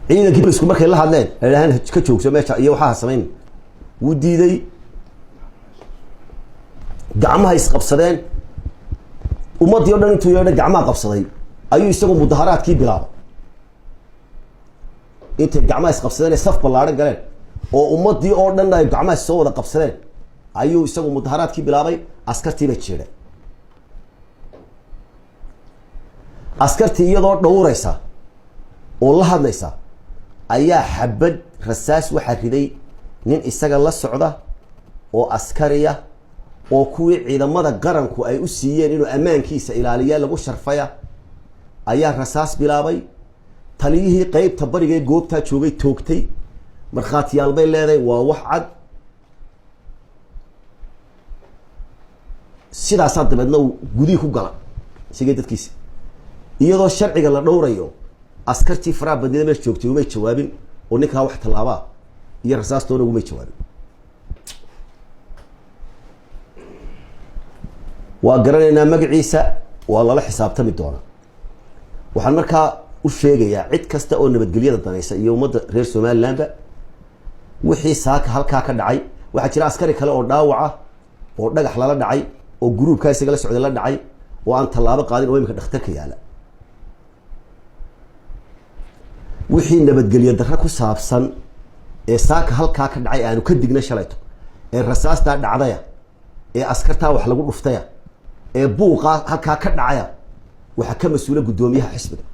ciidankii booliisku markay la hadleen ay yiraahdeen ka joogso meesha iyo waxa sameyn wuu diiday gacmaha isqabsadeen ummadii oo dhan intuu yeedhay gacmaha qabsaday ayuu isagu mudaharaadkii bilaabay intay gacmaha isqabsadeen saf ballaaran galeen oo ummadii oo dhan ay gacmaha soo wada qabsadeen ayuu isagu mudaharaadkii bilaabay askartii bay jeeday askartii iyadoo dhowraysa oo la hadlaysa ayaa xabad rasaas waxa riday nin isaga la socda oo askariya oo kuwii ciidamada qaranku ay u siiyeen inuu amaankiisa ilaaliyo lagu sharfaya ayaa rasaas bilaabay taliyihii qaybta bariga ee goobta joogay toogtay markhaatiyaal bay leedahay waa wax cad sidaas dabadna gudii ku gala sigay dadkiisa iyadoo sharciga la dhowrayo askartii faraha badnida meesha joogtay uma jawaabin oo ninka wax talaaba iyo rasaastoona uma jawaabin waa garanaynaa magaciisa waa lala xisaabtami doona waxaan markaa u sheegayaa cid kasta oo nabadgelyada danaysa iyo ummadda reer Somaliland wixii saaka halkaa ka dhacay waxa jira askari kale oo dhaawaca oo dhagax lala dhacay oo groupka isaga la socday la dhacay oo aan talaabo qaadin oo imika dhakhtarka yaala wixii nabadgelyo darro ku saabsan ee saaka halkaa ka dhacay aanu ka digna shalayto ee rasaasta dhacdaya ee askarta wax lagu dhuftaya ee buuqa halkaa ka dhacaya waxa ka mas'uula gudoomiyaha xisbiga